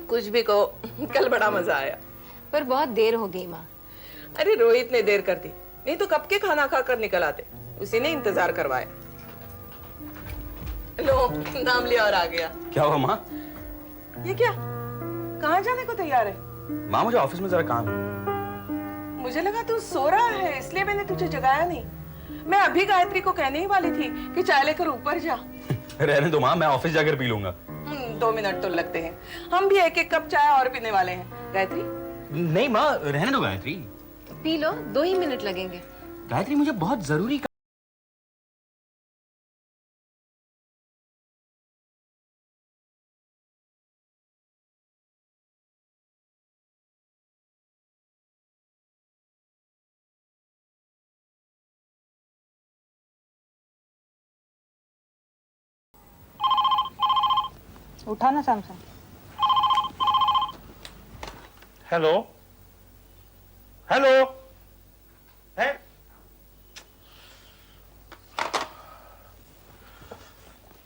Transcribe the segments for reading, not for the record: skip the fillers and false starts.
कुछ भी कहो, कल बड़ा मजा आया। पर बहुत देर हो गई माँ। अरे रोहित ने देर कर दी, नहीं तो कब के खाना खाकर निकल आते। उसी ने इंतजार करवाया। लो, नाम लिया और आ गया। क्या हुआ माँ? ये क्या, कहाँ जाने को तैयार है? माँ मुझे ऑफिस में जरा काम है। मुझे लगा तू सो रहा है, इसलिए मैंने तुझे जगाया नहीं। मैं अभी गायत्री को कहने ही वाली थी कि चाय लेकर ऊपर जा। रहने दो माँ, मैं ऑफिस जाकर पी लूंगा। 2 मिनट तो लगते हैं, हम भी एक एक कप चाय और पीने वाले हैं। गायत्री? नहीं माँ, रहने दो गायत्री। पी लो, 2 ही मिनट लगेंगे। गायत्री मुझे बहुत जरूरी उठा ना सैमसंग। हेलो हेलो है।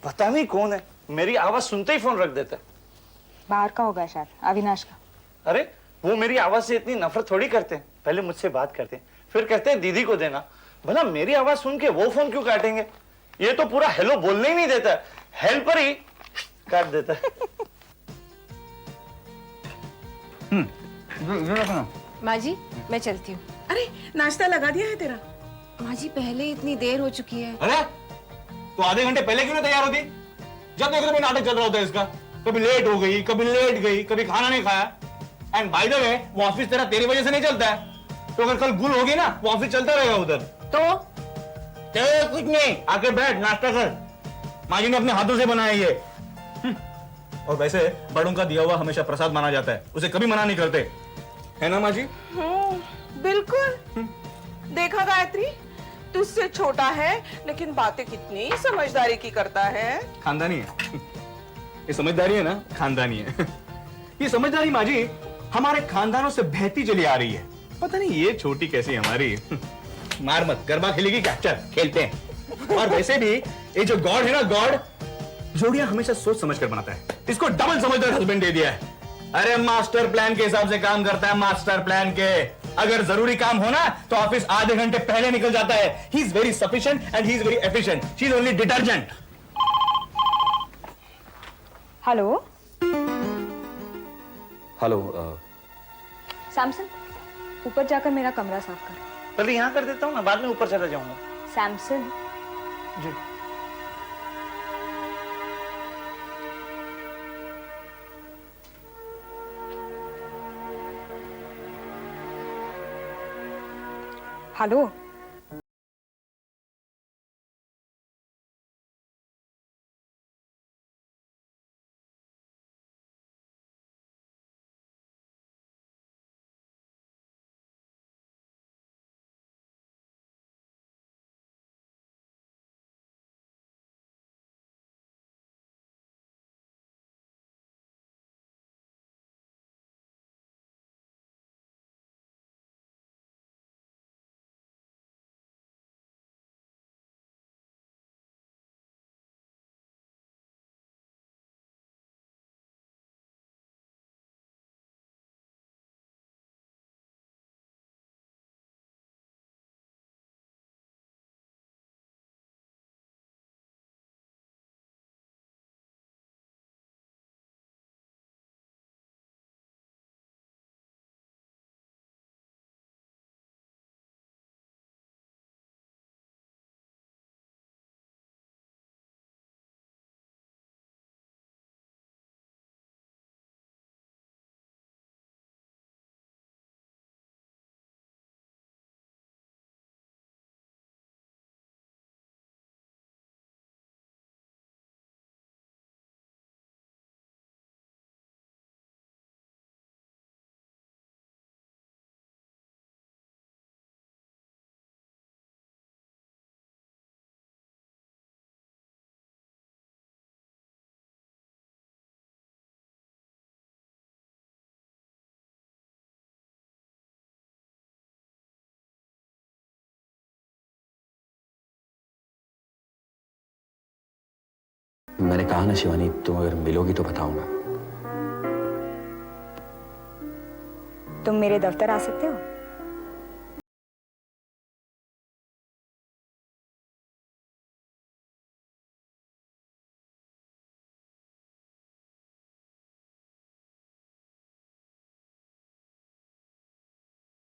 पता नहीं कौन है, मेरी आवाज सुनते ही फोन रख देता है। बाहर का होगा शायद, अविनाश का। अरे वो मेरी आवाज से इतनी नफरत थोड़ी करते हैं। पहले मुझसे बात करते हैं, फिर कहते हैं दीदी को देना। भला मेरी आवाज सुन के वो फोन क्यों काटेंगे? ये तो पूरा हेलो बोलने ही नहीं देता, हेल्पर ही काट देता है। माँ जी, मैं चलती हूँ। अरे नाश्ता लगा दिया है तेरा? माँ जी, पहले इतनी देर हो चुकी है। अरे तो आधे घंटे पहले क्यों नहीं तैयार होती? जब देखो तभी नाटक चल रहा होता है इसका। कभी लेट हो गई, कभी लेट गई, कभी खाना नहीं खाया। एंड बाय द वे, वो ऑफिस तेरा तेरी वजह से नहीं चलता है। तो अगर कल गुल होगी ना, वो ऑफिस चलता रहेगा उधर। तो कुछ नहीं, आके बैठ, नाश्ता कर। माँ जी ने अपने हाथों से बनाया ये। और वैसे बड़ों का दिया हुआ हमेशा प्रसाद माना जाता है, उसे कभी मना नहीं करते, है ना माँ जी? बिल्कुल। देखा गायत्री, तुझसे छोटा है लेकिन बातें कितनी समझदारी की करता है। खानदानी है ये, समझदारी है ना, खानदानी है। ये समझदारी माँ जी हमारे खानदानों से बहती चली आ रही है। पता नहीं ये छोटी कैसी हमारी। मार मत, गरबा खेलेगी क्या? चल खेलते हैं। और वैसे भी ये जो गॉड है ना, गॉड जोड़ियां हमेशा सोच समझ कर बनाता है। इसको डबल समझदार हस्बैंड दे दिया है। अरे मास्टर प्लान के हिसाब से काम करता है, मास्टर प्लान के। अगर जरूरी काम हो ना तो ऑफिस आधे घंटे पहले निकल जाता है। He is very sufficient and he is very efficient. She is only detergent. Hello hello Samsung, ऊपर जाकर मेरा कमरा साफ कर। पहले यहाँ कर देता हूँ ना, बाद में ऊपर चला जाऊंगा। सैमसंग जी। हेलो मैंने कहा ना शिवानी, तुम अगर मिलोगी तो बताऊंगा। तुम मेरे दफ्तर आ सकते हो?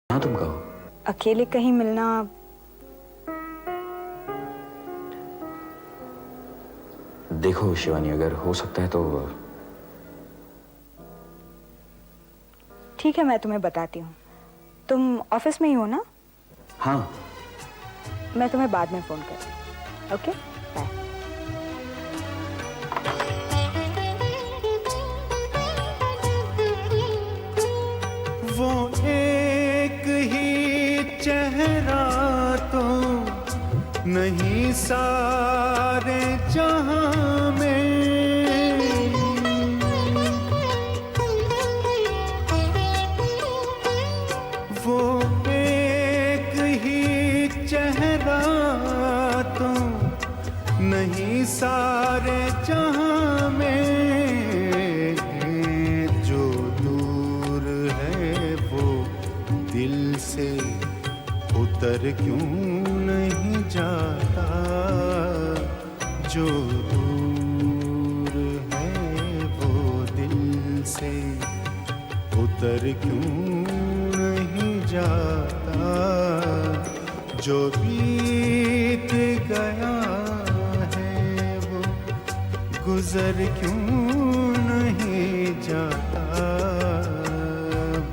हाँ तुम कहो। अकेले कहीं मिलना देखो शिवानी, अगर हो सकता है तो ठीक है, मैं तुम्हें बताती हूँ। तुम ऑफिस में ही हो ना? हाँ। मैं तुम्हें बाद में फोन करूँ। Okay, bye. वो एक ही चेहरा तो नहीं सारे जहां में, वो एक ही चेहरा तो नहीं सारे जहां में, जो दूर है वो दिल से उतर क्यों नहीं जाता, जो दूर है वो दिल से उतर क्यों नहीं जाता, जो बीत गया है वो गुजर क्यों नहीं जाता,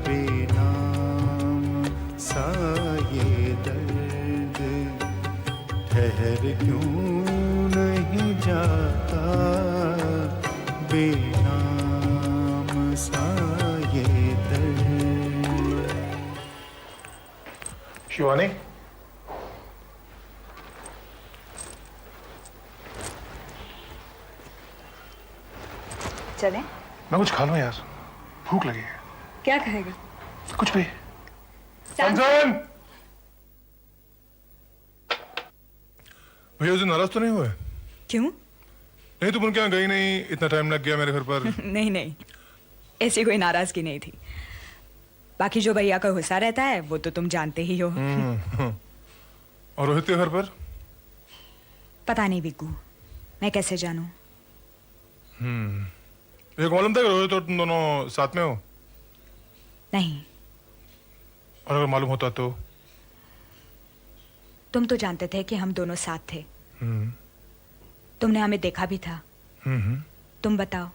बेनाम सा ये दर्द ठहर क्यों नहीं जाता, बेनाम सा ये दर्द। शिवानी, चलें? मैं कुछ खा लूं यार, भूख लगी है। क्या खाएगा? कुछ भी। सैमसन! भैया उस दिन नाराज तो नहीं हुए? क्यों? नहीं, तुम उनके यहाँ गई नहीं, इतना टाइम लग गया मेरे घर पर। नहीं नहीं, ऐसी कोई नाराजगी नहीं थी। बाकी जो भैया का गुस्सा रहता है वो तो तुम जानते ही हो। और रोहित के घर पर? पता नहीं बिग्गू, मैं कैसे जानूं? एक मालूम था कि रोहित और तुम दोनों साथ में हो? नहीं। और अगर मालूम होता तो? तुम तो जानते थे कि हम दोनों साथ थे। तुमने हमें देखा भी था। तुम बताओ।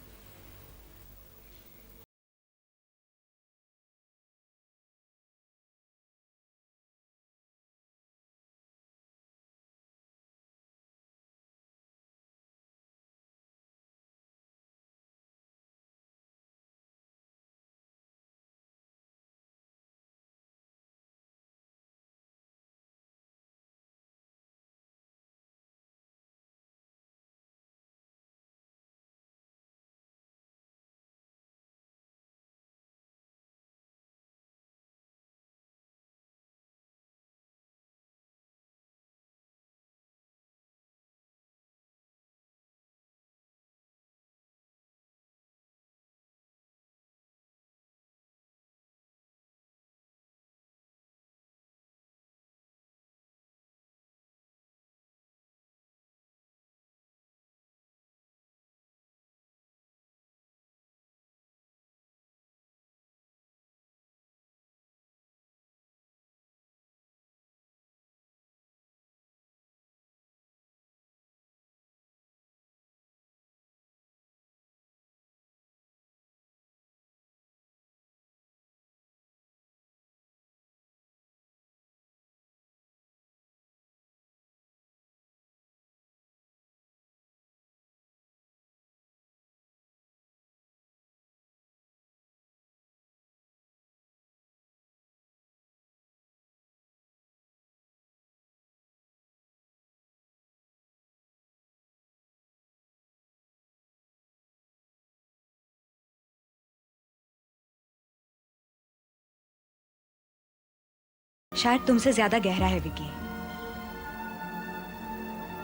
शायद तुमसे ज्यादा गहरा है विकी,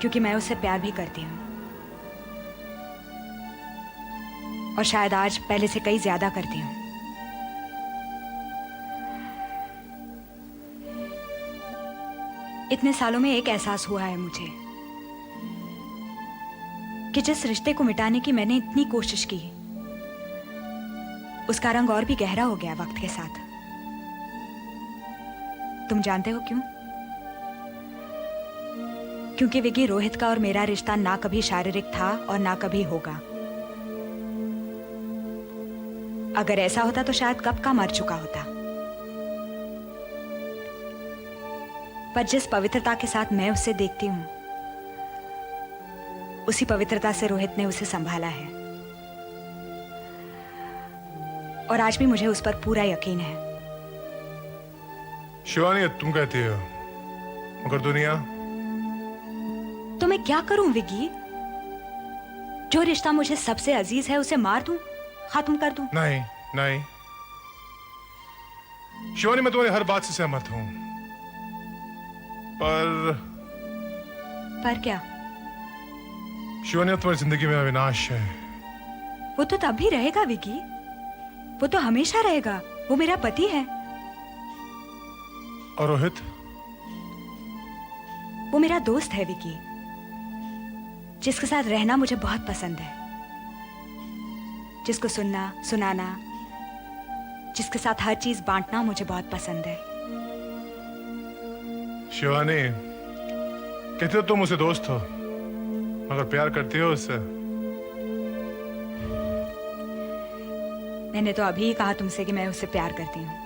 क्योंकि मैं उससे प्यार भी करती हूँ, और शायद आज पहले से कई ज्यादा करती हूँ। इतने सालों में एक एहसास हुआ है मुझे कि जिस रिश्ते को मिटाने की मैंने इतनी कोशिश की, उसका रंग और भी गहरा हो गया वक्त के साथ। तुम जानते हो क्यों? क्योंकि विकी, रोहित का और मेरा रिश्ता ना कभी शारीरिक था और ना कभी होगा। अगर ऐसा होता तो शायद कब का मर चुका होता। पर जिस पवित्रता के साथ मैं उसे देखती हूं, उसी पवित्रता से रोहित ने उसे संभाला है। और आज भी मुझे उस पर पूरा यकीन है। शिवानी, तुम कहती हो, मगर दुनिया? तो मैं क्या करूं विकी? जो रिश्ता मुझे सबसे अजीज है उसे मार दूं, खत्म कर दूं? नहीं नहीं शिवानी, मैं तुम्हारी हर बात से सहमत हूं, पर क्या? शिवानी, अब तुम्हारी जिंदगी में अविनाश है। वो तो तब भी रहेगा विकी, वो तो हमेशा रहेगा। वो मेरा पति है। और रोहित? वो मेरा दोस्त है विकी, जिसके साथ रहना मुझे बहुत पसंद है, जिसको सुनना सुनाना, जिसके साथ हर चीज बांटना मुझे बहुत पसंद है। शिवानी, कहते हो तुम उसे दोस्त हो, मगर प्यार करती हो उससे? मैंने तो अभी ही कहा तुमसे कि मैं उससे प्यार करती हूँ।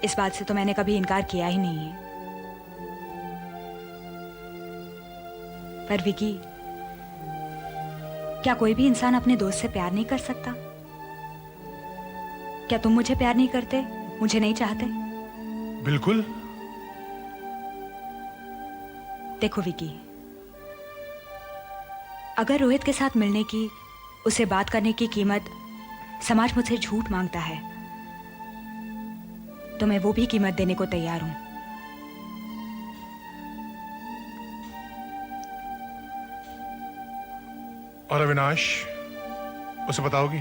इस बात से तो मैंने कभी इनकार किया ही नहीं है। पर विकी, क्या कोई भी इंसान अपने दोस्त से प्यार नहीं कर सकता? क्या तुम मुझे प्यार नहीं करते, मुझे नहीं चाहते? बिल्कुल। देखो विकी, अगर रोहित के साथ मिलने की, उसे बात करने की कीमत समाज मुझसे झूठ मांगता है, तो मैं वो भी कीमत देने को तैयार हूं। और अविनाश, उसे बताओगी?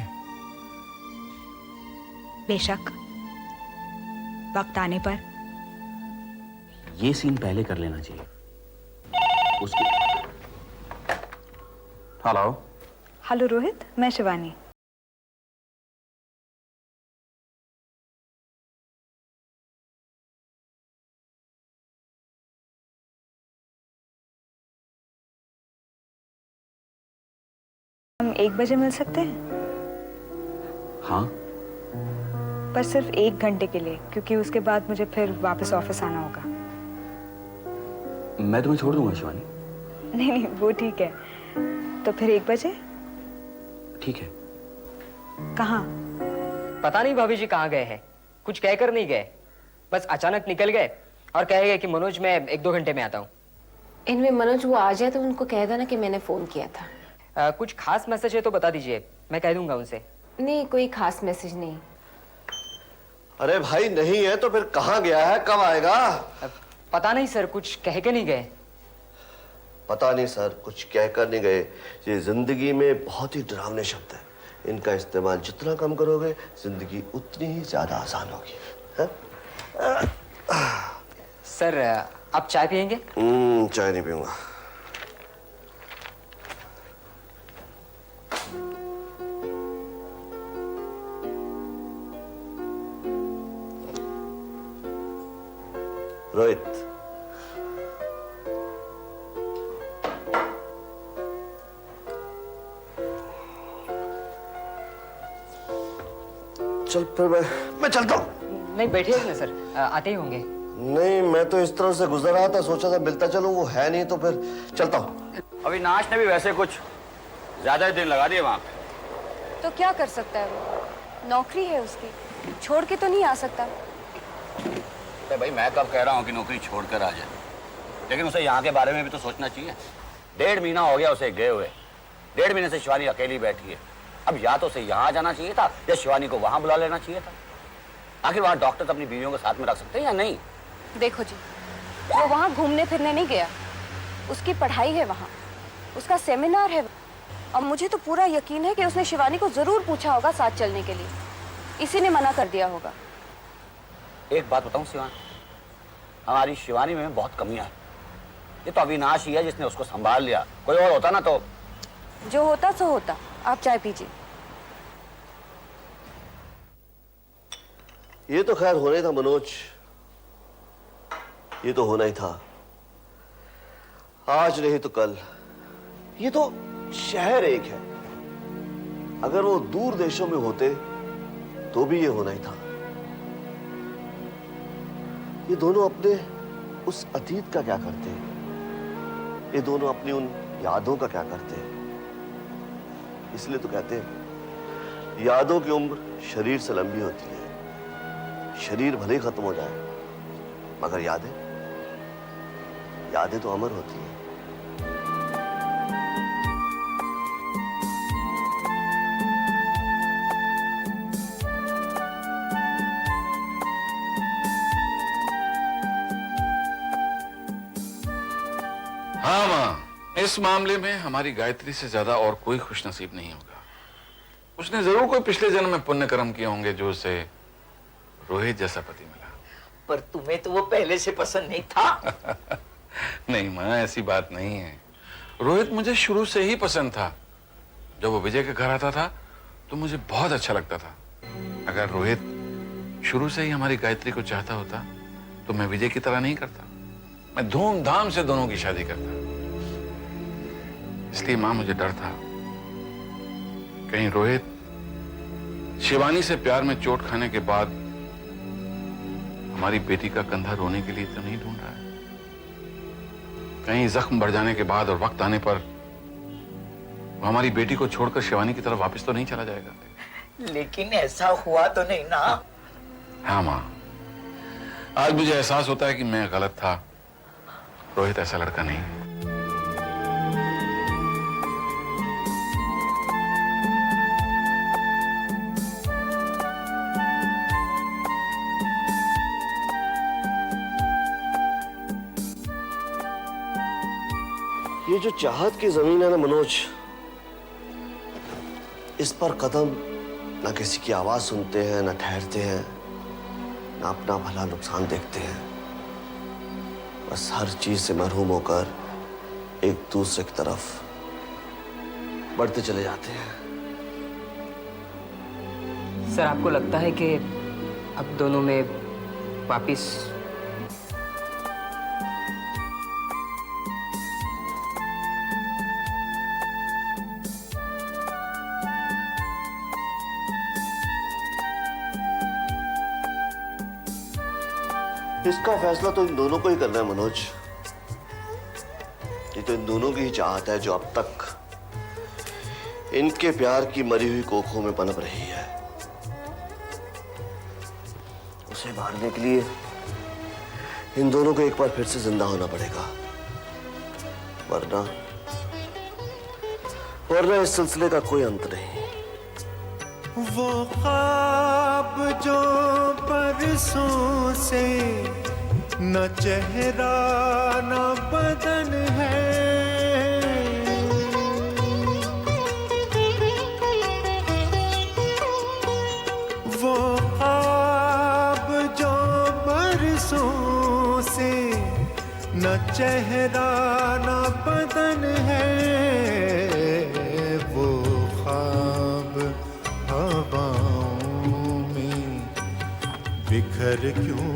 बेशक, वक्त आने पर। ये सीन पहले कर लेना चाहिए। उसकी हेलो। हेलो रोहित, मैं शिवानी। हम 1 बजे मिल सकते हैं? हाँ। पर सिर्फ 1 घंटे के लिए, क्योंकि उसके बाद मुझे फिर वापस ऑफिस आना होगा। मैं तुम्हें छोड़ दूंगा शिवानी। नहीं नहीं, वो ठीक है। तो फिर 1 बजे? ठीक है। कहाँ? पता नहीं भाभी जी कहाँ गए हैं। कुछ कहकर नहीं गए, बस अचानक निकल गए और कह गए कि मनोज मैं 1-2 घंटे में आता हूँ। इनमें मनोज वो आ जाए तो उनको कह देना कि मैंने फोन किया था। कुछ खास मैसेज है तो बता दीजिए, मैं कह दूंगा उनसे। नहीं, कोई खास मैसेज नहीं। अरे भाई, नहीं है तो फिर कहाँ गया है, कब आएगा? पता नहीं सर, कुछ कह के नहीं गए। पता नहीं सर, कुछ कहकर नहीं गए। ये जिंदगी में बहुत ही डरावने शब्द है। इनका इस्तेमाल जितना कम करोगे, जिंदगी उतनी ही ज्यादा आसान होगी। सर, आप चाय पियेंगे? चाय नहीं पीऊंगा। रोहित, चल फिर मैं चलता हूँ। नहीं, बैठिए ना सर, आते ही होंगे। नहीं, मैं तो इस तरह से गुजर रहा था, सोचा था मिलता चलूं, वो है नहीं तो फिर चलता हूँ। अविनाश ने भी वैसे कुछ ज्यादा ही दिन लगा दिए वहां पे। तो क्या कर सकता है वो? नौकरी है उसकी, छोड़ के तो नहीं आ सकता। तो भाई, मैं कब कह रहा हूँ कि नौकरी छोड़कर आ जाए, लेकिन उसे यहाँ के बारे में भी तो सोचना चाहिए। 1.5 महीना हो गया उसे गए हुए। 1.5 महीने से शिवानी अकेली बैठी है। अब या तो उसे यहाँ जाना चाहिए था या शिवानी को वहां बुला लेना चाहिए था। आखिर वहां डॉक्टर अपनी बीवियों को साथ में रख सकते हैं या नहीं? देखो जी, वो वहाँ घूमने फिरने नहीं गया, उसकी पढ़ाई है वहाँ, उसका सेमिनार है। और मुझे तो पूरा यकीन है कि उसने शिवानी को जरूर पूछा होगा साथ चलने के लिए, इसी ने मना कर दिया होगा। एक बात बताऊं शिवानी, हमारी शिवानी में बहुत कमियां हैं। ये तो अविनाश ही है जिसने उसको संभाल लिया, कोई और होता ना तो। जो होता सो होता। आप चाय पीजिए। ये तो खैर होना ही था मनोज, ये तो होना ही था। आज नहीं तो कल। ये तो शहर एक है, अगर वो दूर देशों में होते तो भी ये होना ही था। ये दोनों अपने उस अतीत का क्या करते हैं, ये दोनों अपनी उन यादों का क्या करते हैं। इसलिए तो कहते हैं यादों की उम्र शरीर से लंबी होती है। शरीर भले ही खत्म हो जाए मगर यादें तो अमर होती हैं। हाँ माँ, इस मामले में हमारी गायत्री से ज्यादा और कोई खुशनसीब नहीं होगा। उसने जरूर कोई पिछले जन्म में पुण्य कर्म किए होंगे जो उसे रोहित जैसा पति मिला। पर तुम्हें तो वो पहले से पसंद नहीं था। नहीं माँ, ऐसी बात नहीं है। रोहित मुझे शुरू से ही पसंद था। जब वो विजय के घर आता था तो मुझे बहुत अच्छा लगता था। अगर रोहित शुरू से ही हमारी गायत्री को चाहता होता तो मैं विजय की तरह नहीं करता। मैं धूमधाम से दोनों की शादी करता। इसलिए मां, मुझे डर था कहीं रोहित शिवानी से प्यार में चोट खाने के बाद हमारी बेटी का कंधा रोने के लिए तो नहीं ढूंढ रहा है। कहीं जख्म बढ़ जाने के बाद और वक्त आने पर वो हमारी बेटी को छोड़कर शिवानी की तरफ वापस तो नहीं चला जाएगा। लेकिन ऐसा हुआ तो नहीं ना। हाँ मां, आज मुझे एहसास होता है कि मैं गलत था। रोहित ऐसा लड़का नहीं है। ये जो चाहत की जमीन है ना मनोज, इस पर कदम ना किसी की आवाज सुनते हैं, ना ठहरते हैं, ना अपना भला नुकसान देखते हैं। बस हर चीज से महरूम होकर एक दूसरे की तरफ बढ़ते चले जाते हैं। सर, आपको लगता है कि अब दोनों में वापिस इसका फैसला तो इन दोनों को ही करना है मनोज। ये तो इन दोनों की ही चाहत है जो अब तक इनके प्यार की मरी हुई कोखों में पनप रही है। उसे मारने के लिए इन दोनों को एक बार फिर से जिंदा होना पड़ेगा, वरना इस सिलसिले का कोई अंत नहीं। वो ख्वाब जो बरसों से न चेहरा न बदन है, वो ख्वाब जो बरसों से न चेहरा न बदन है, वो ख्वाब हवाओं में बिखर क्यों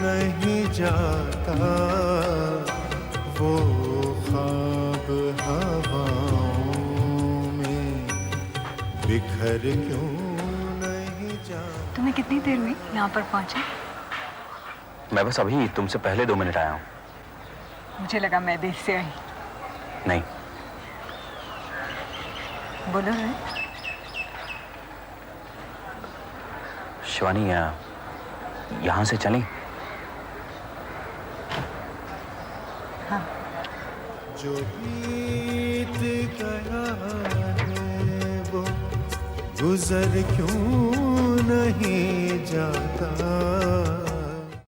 नहीं जाता, वो ख्वाब हवाओं में बिखर क्यों नहीं जाता। तुम्हें कितनी देर हुई यहाँ पर पहुंचे? मैं बस अभी तुमसे पहले 2 मिनट आया हूँ। मुझे लगा मैं देर से आई। नहीं, बोलो रोहित। शिवानी, यहाँ से चलें? हाँ। जो बीत गया है वो गुजर क्यों नहीं जाता।